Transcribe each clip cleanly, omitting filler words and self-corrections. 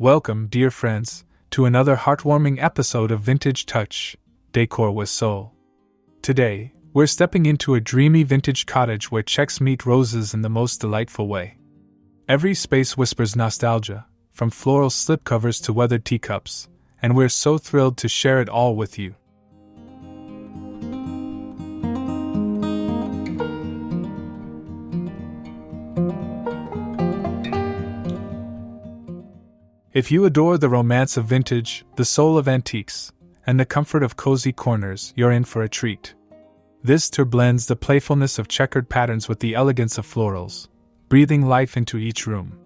Welcome, dear friends, to another heartwarming episode of Vintage Touch, Decor with Soul. Today, we're stepping into a dreamy vintage cottage where checks meet roses in the most delightful way. Every space whispers nostalgia, from floral slipcovers to weathered teacups, and we're so thrilled to share it all with you. If you adore the romance of vintage, the soul of antiques, and the comfort of cozy corners, you're in for a treat. This tour blends the playfulness of checkered patterns with the elegance of florals, breathing life into each room.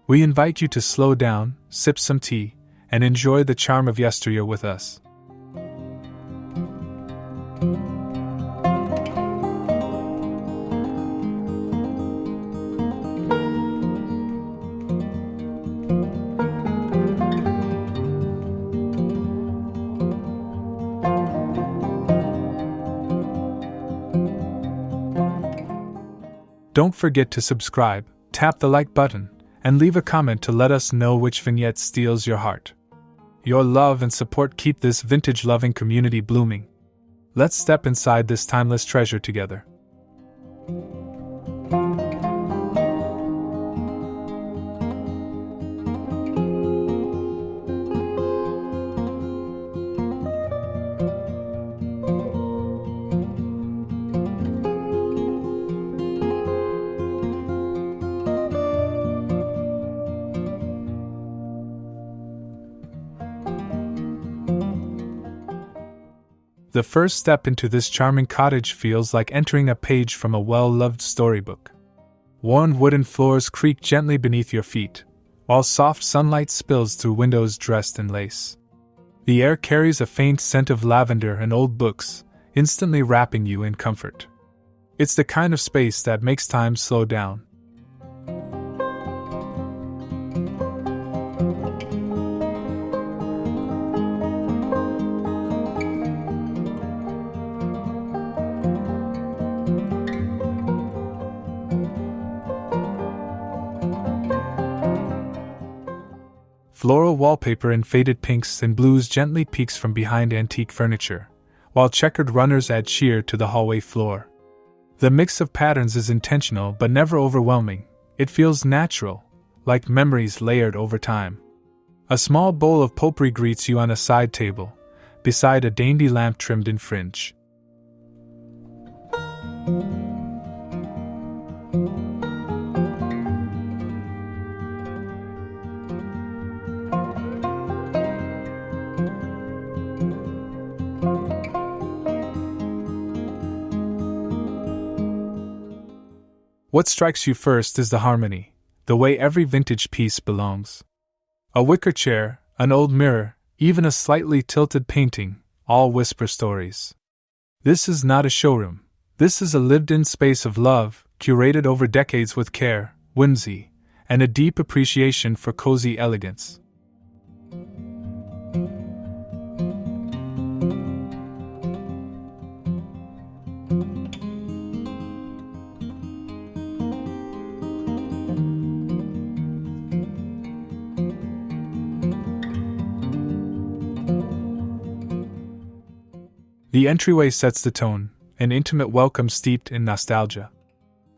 We invite you to slow down, sip some tea, and enjoy the charm of yesteryear with us. Don't forget to subscribe, tap the like button, and leave a comment to let us know which vignette steals your heart. Your love and support keep this vintage-loving community blooming. Let's step inside this timeless treasure together. The first step into this charming cottage feels like entering a page from a well-loved storybook. Worn wooden floors creak gently beneath your feet, while soft sunlight spills through windows dressed in lace. The air carries a faint scent of lavender and old books, instantly wrapping you in comfort. It's the kind of space that makes time slow down. Floral wallpaper in faded pinks and blues gently peeks from behind antique furniture, while checkered runners add cheer to the hallway floor. The mix of patterns is intentional but never overwhelming. It feels natural, like memories layered over time. A small bowl of potpourri greets you on a side table, beside a dainty lamp trimmed in fringe. What strikes you first is the harmony, the way every vintage piece belongs. A wicker chair, an old mirror, even a slightly tilted painting, all whisper stories. This is not a showroom. This is a lived-in space of love, curated over decades with care, whimsy, and a deep appreciation for cozy elegance. The entryway sets the tone, an intimate welcome steeped in nostalgia.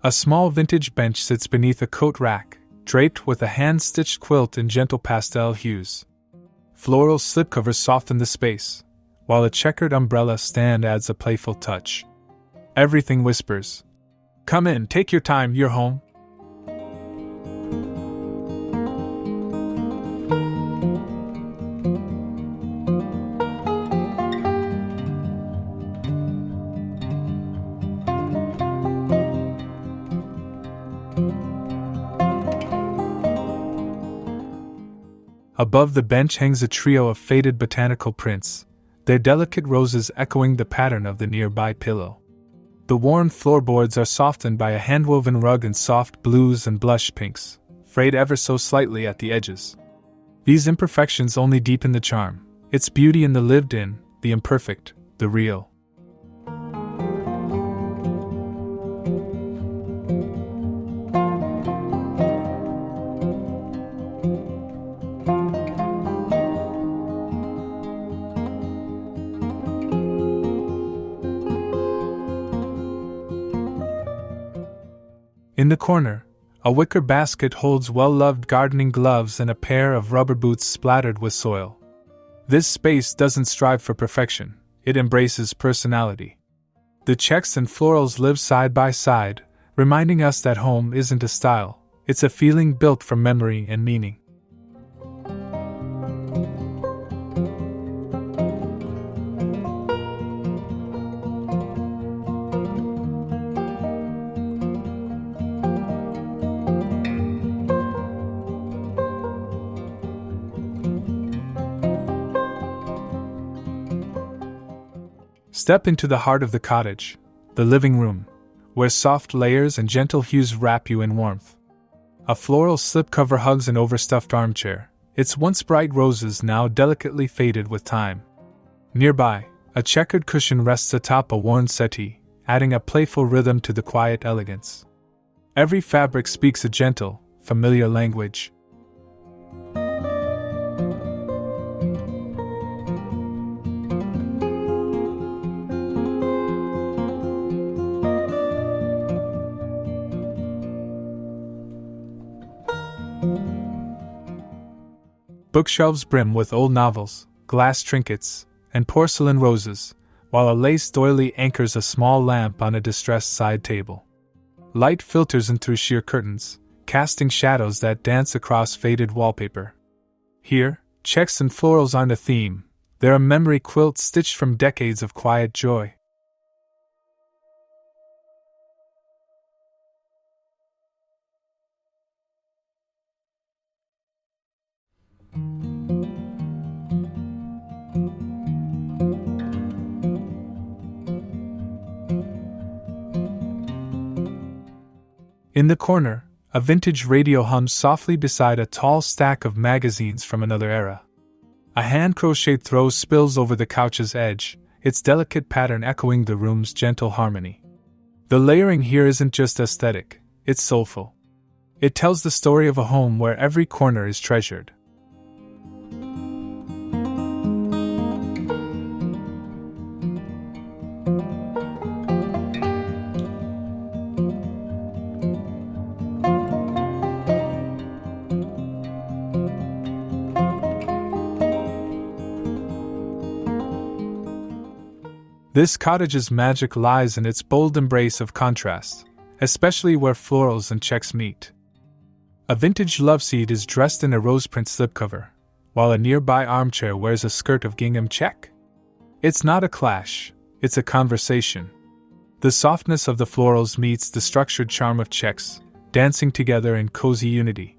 A small vintage bench sits beneath a coat rack, draped with a hand-stitched quilt in gentle pastel hues. Floral slipcovers soften the space, while a checkered umbrella stand adds a playful touch. Everything whispers, "Come in, take your time, you're home." Above the bench hangs a trio of faded botanical prints, their delicate roses echoing the pattern of the nearby pillow. The worn floorboards are softened by a hand-woven rug in soft blues and blush pinks, frayed ever so slightly at the edges. These imperfections only deepen the charm. It's beauty in the lived-in, the imperfect, the real. In the corner, a wicker basket holds well-loved gardening gloves and a pair of rubber boots splattered with soil. This space doesn't strive for perfection, it embraces personality. The checks and florals live side by side, reminding us that home isn't a style, it's a feeling built from memory and meaning. Step into the heart of the cottage, the living room, where soft layers and gentle hues wrap you in warmth. A floral slipcover hugs an overstuffed armchair, its once bright roses now delicately faded with time. Nearby, a checkered cushion rests atop a worn settee, adding a playful rhythm to the quiet elegance. Every fabric speaks a gentle, familiar language. Bookshelves brim with old novels, glass trinkets, and porcelain roses, while a lace doily anchors a small lamp on a distressed side table. Light filters in through sheer curtains, casting shadows that dance across faded wallpaper. Here, checks and florals aren't a theme, they're a memory quilt stitched from decades of quiet joy. In the corner, a vintage radio hums softly beside a tall stack of magazines from another era. A hand-crocheted throw spills over the couch's edge, its delicate pattern echoing the room's gentle harmony. The layering here isn't just aesthetic, it's soulful. It tells the story of a home where every corner is treasured. This cottage's magic lies in its bold embrace of contrast, especially where florals and checks meet. A vintage loveseat is dressed in a rose-print slipcover, while a nearby armchair wears a skirt of gingham check. It's not a clash, it's a conversation. The softness of the florals meets the structured charm of checks, dancing together in cozy unity.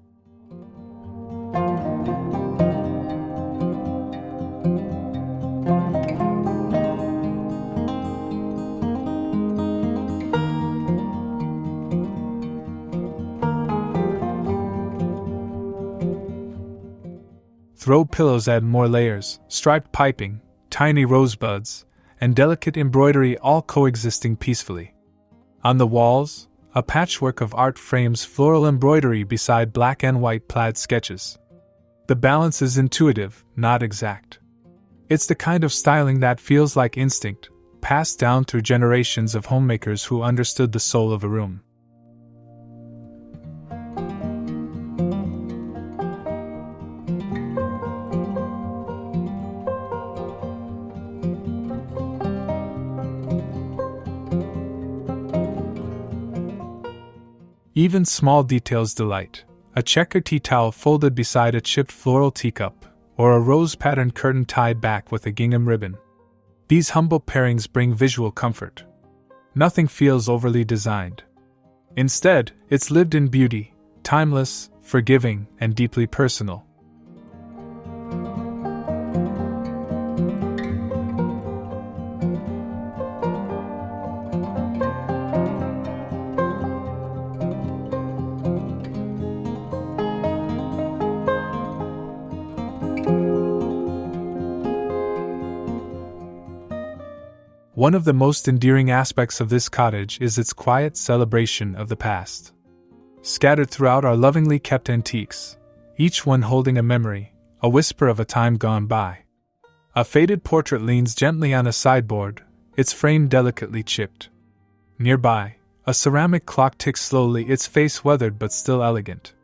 Throw pillows add more layers, striped piping, tiny rosebuds, and delicate embroidery all coexisting peacefully. On the walls, a patchwork of art frames floral embroidery beside black and white plaid sketches. The balance is intuitive, not exact. It's the kind of styling that feels like instinct, passed down through generations of homemakers who understood the soul of a room. Even small details delight. A checkered tea towel folded beside a chipped floral teacup, or a rose-patterned curtain tied back with a gingham ribbon. These humble pairings bring visual comfort. Nothing feels overly designed. Instead, it's lived in beauty, timeless, forgiving, and deeply personal. One of the most endearing aspects of this cottage is its quiet celebration of the past. Scattered throughout are lovingly kept antiques, each one holding a memory, a whisper of a time gone by. A faded portrait leans gently on a sideboard, its frame delicately chipped. Nearby, A ceramic clock ticks slowly, its face weathered but still elegant.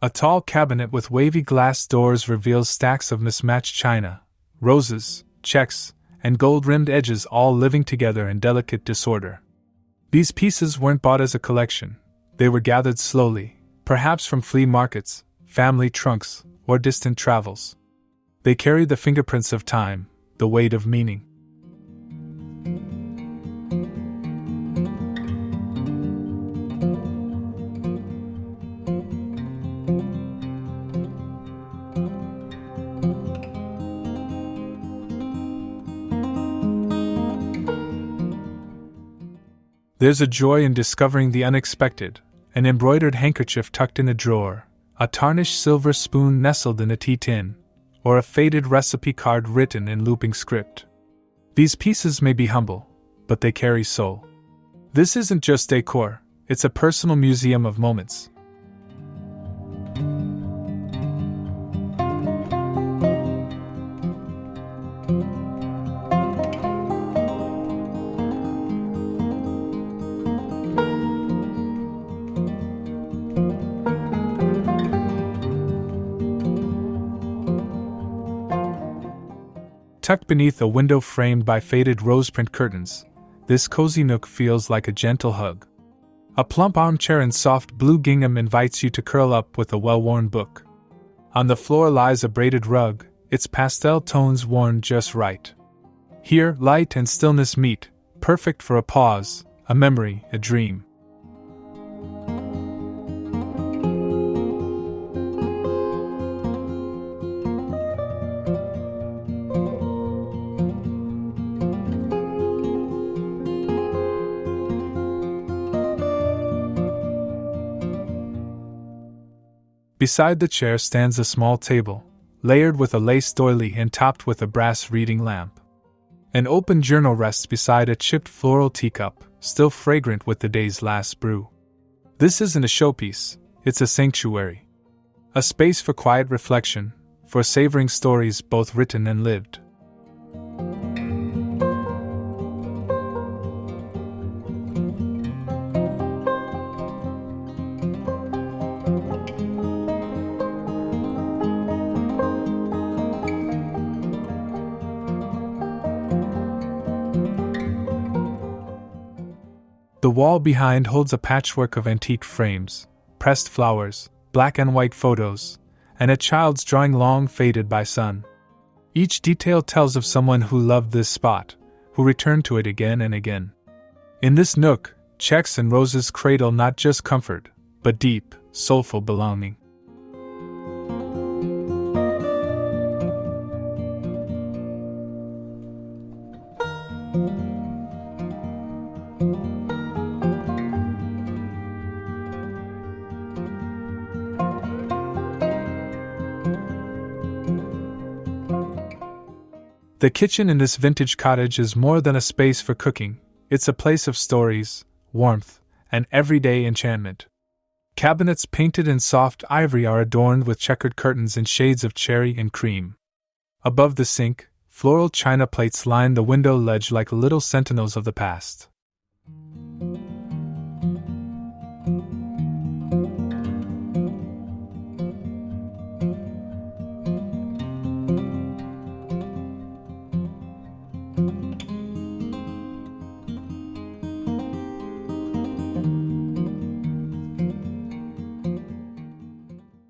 A tall cabinet with wavy glass doors reveals stacks of mismatched china, roses, checks, and gold-rimmed edges all living together in delicate disorder. These pieces weren't bought as a collection. They were gathered slowly, perhaps from flea markets, family trunks, or distant travels. They carry the fingerprints of time, the weight of meaning. There's a joy in discovering the unexpected, an embroidered handkerchief tucked in a drawer, a tarnished silver spoon nestled in a tea tin, or a faded recipe card written in looping script. These pieces may be humble, but they carry soul. This isn't just decor, it's a personal museum of moments. Tucked beneath a window framed by faded roseprint curtains, this cozy nook feels like a gentle hug. A plump armchair in soft blue gingham invites you to curl up with a well-worn book. On the floor lies a braided rug, its pastel tones worn just right. Here, light and stillness meet, perfect for a pause, a memory, a dream. Beside the chair stands a small table, layered with a lace doily and topped with a brass reading lamp. An open journal rests beside a chipped floral teacup, still fragrant with the day's last brew. This isn't a showpiece, it's a sanctuary. A space for quiet reflection, for savoring stories both written and lived. The wall behind holds a patchwork of antique frames, pressed flowers, black and white photos, and a child's drawing long faded by sun. Each detail tells of someone who loved this spot, who returned to it again and again. In this nook, checks and roses cradle not just comfort, but deep, soulful belonging. The kitchen in this vintage cottage is more than a space for cooking, it's a place of stories, warmth, and everyday enchantment. Cabinets painted in soft ivory are adorned with checkered curtains in shades of cherry and cream. Above the sink, floral china plates line the window ledge like little sentinels of the past.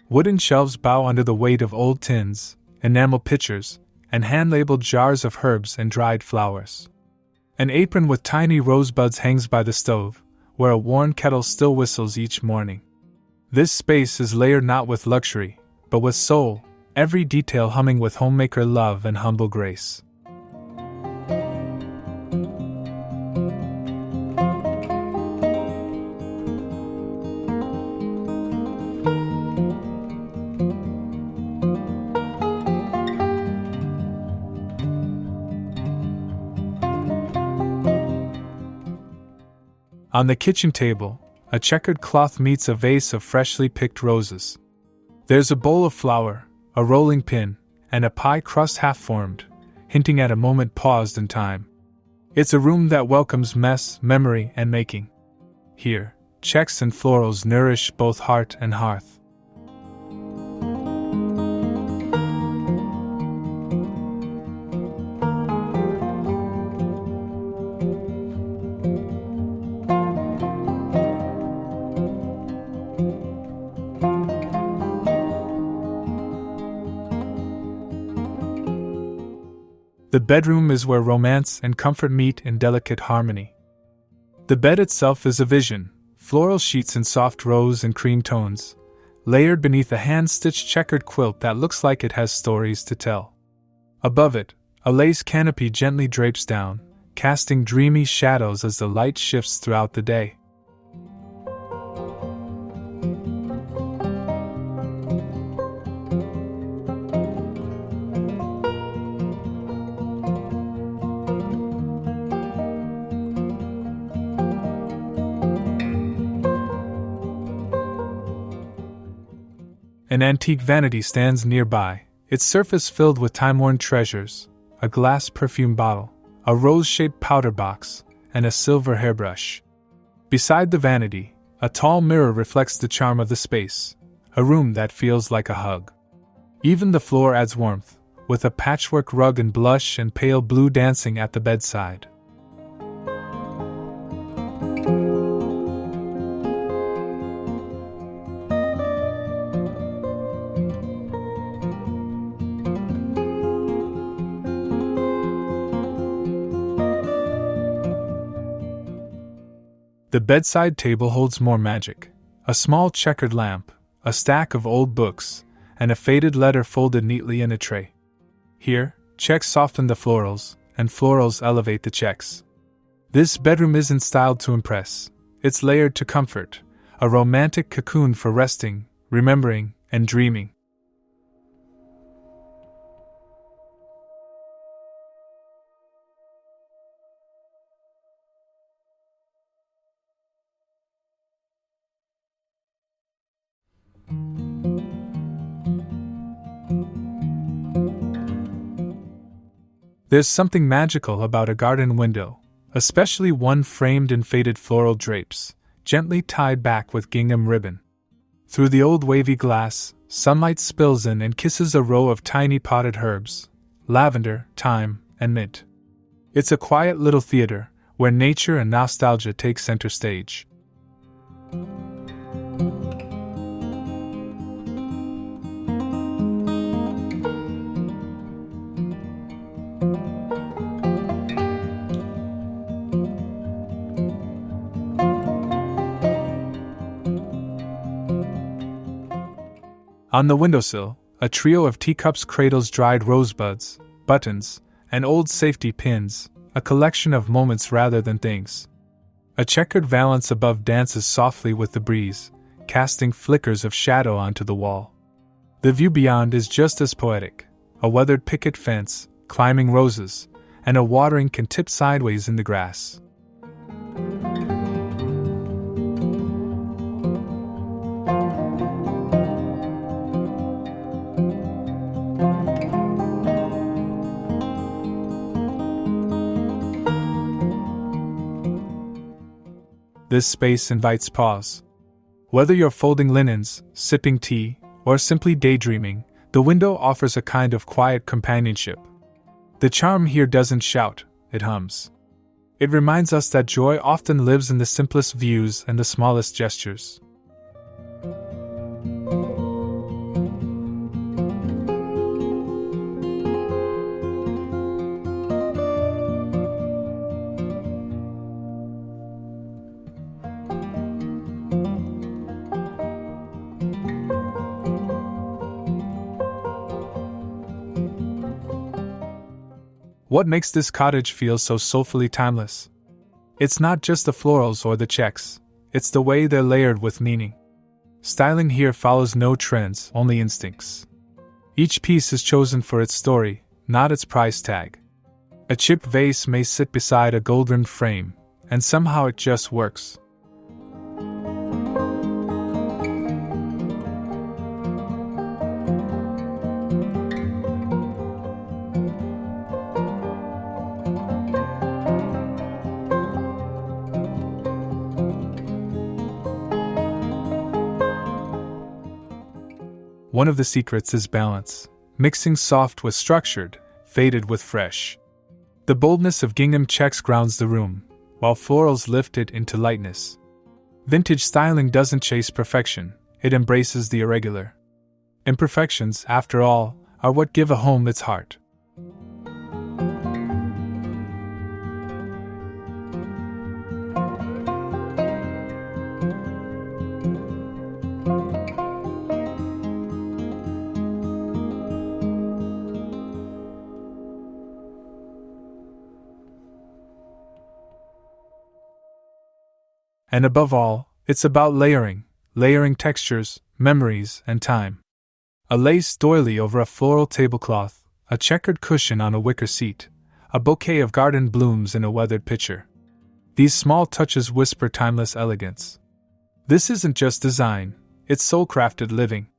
Wooden shelves bow under the weight of old tins, enamel pitchers, and hand-labeled jars of herbs and dried flowers. An apron with tiny rosebuds hangs by the stove, where a worn kettle still whistles each morning. This space is layered not with luxury, but with soul, every detail humming with homemaker love and humble grace. On the kitchen table, a checkered cloth meets a vase of freshly picked roses. There's a bowl of flour, a rolling pin, and a pie crust half-formed, hinting at a moment paused in time. It's a room that welcomes mess, memory, and making. Here, checks and florals nourish both heart and hearth. The bedroom is where romance and comfort meet in delicate harmony. The bed itself is a vision, floral sheets in soft rose and cream tones, layered beneath a hand-stitched checkered quilt that looks like it has stories to tell. Above it, a lace canopy gently drapes down, casting dreamy shadows as the light shifts throughout the day. An antique vanity stands nearby, its surface filled with time-worn treasures, a glass perfume bottle, a rose-shaped powder box, and a silver hairbrush. Beside the vanity, a tall mirror reflects the charm of the space, a room that feels like a hug. Even the floor adds warmth, with a patchwork rug and blush and pale blue dancing at the bedside. The bedside table holds more magic. A small checkered lamp, a stack of old books, and a faded letter folded neatly in a tray. Here, checks soften the florals, and florals elevate the checks. This bedroom isn't styled to impress, it's layered to comfort, a romantic cocoon for resting, remembering, and dreaming. There's something magical about a garden window, especially one framed in faded floral drapes, gently tied back with gingham ribbon. Through the old wavy glass, sunlight spills in and kisses a row of tiny potted herbs, lavender, thyme, and mint. It's a quiet little theater, where nature and nostalgia take center stage. On the windowsill, a trio of teacups cradles dried rosebuds, buttons, and old safety pins, a collection of moments rather than things. A checkered valance above dances softly with the breeze, casting flickers of shadow onto the wall. The view beyond is just as poetic, a weathered picket fence, climbing roses, and a watering can tip sideways in the grass. This space invites pause. Whether you're folding linens, sipping tea, or simply daydreaming, the window offers a kind of quiet companionship. The charm here doesn't shout, it hums. It reminds us that joy often lives in the simplest views and the smallest gestures. What makes this cottage feel so soulfully timeless? It's not just the florals or the checks, it's the way they're layered with meaning. Styling here follows no trends, only instincts. Each piece is chosen for its story, not its price tag. A chipped vase may sit beside a gold-rimmed frame, and somehow it just works. one of the secrets is balance, mixing soft with structured, faded with fresh. The boldness of gingham checks grounds the room, while florals lift it into lightness. Vintage styling doesn't chase perfection, it embraces the irregular. Imperfections, after all, are what give a home its heart. And above all, it's about layering textures, memories, and time. A lace doily over a floral tablecloth, a checkered cushion on a wicker seat, a bouquet of garden blooms in a weathered pitcher. These small touches whisper timeless elegance. This isn't just design, it's soul-crafted living.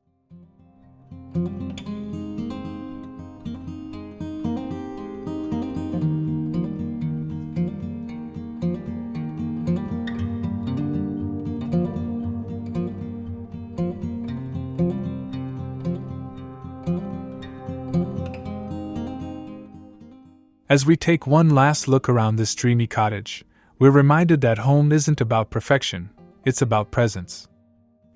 As we take one last look around this dreamy cottage, we're reminded that home isn't about perfection, it's about presence.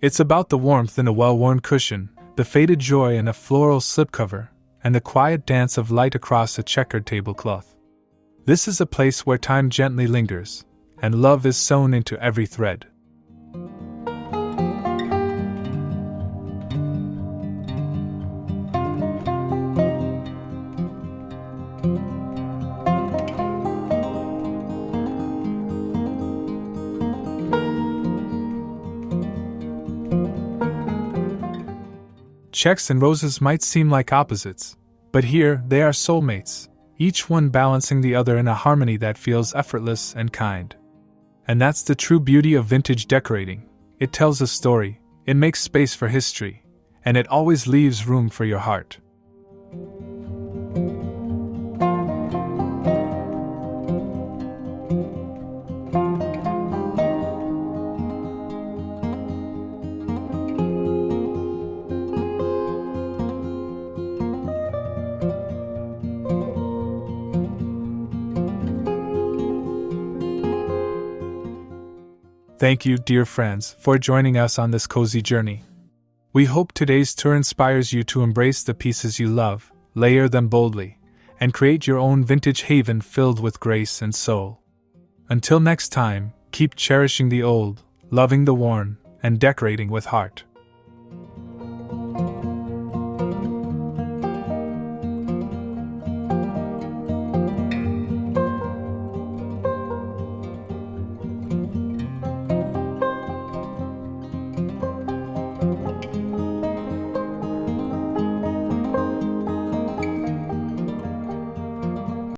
It's about the warmth in a well-worn cushion, the faded joy in a floral slipcover, and the quiet dance of light across a checkered tablecloth. This is a place where time gently lingers, and love is sewn into every thread. Checks and roses might seem like opposites, but here they are soulmates, each one balancing the other in a harmony that feels effortless and kind. And that's the true beauty of vintage decorating. It tells a story, it makes space for history, and it always leaves room for your heart. Thank you, dear friends, for joining us on this cozy journey. We hope today's tour inspires you to embrace the pieces you love, layer them boldly, and create your own vintage haven filled with grace and soul. Until next time, keep cherishing the old, loving the worn, and decorating with heart.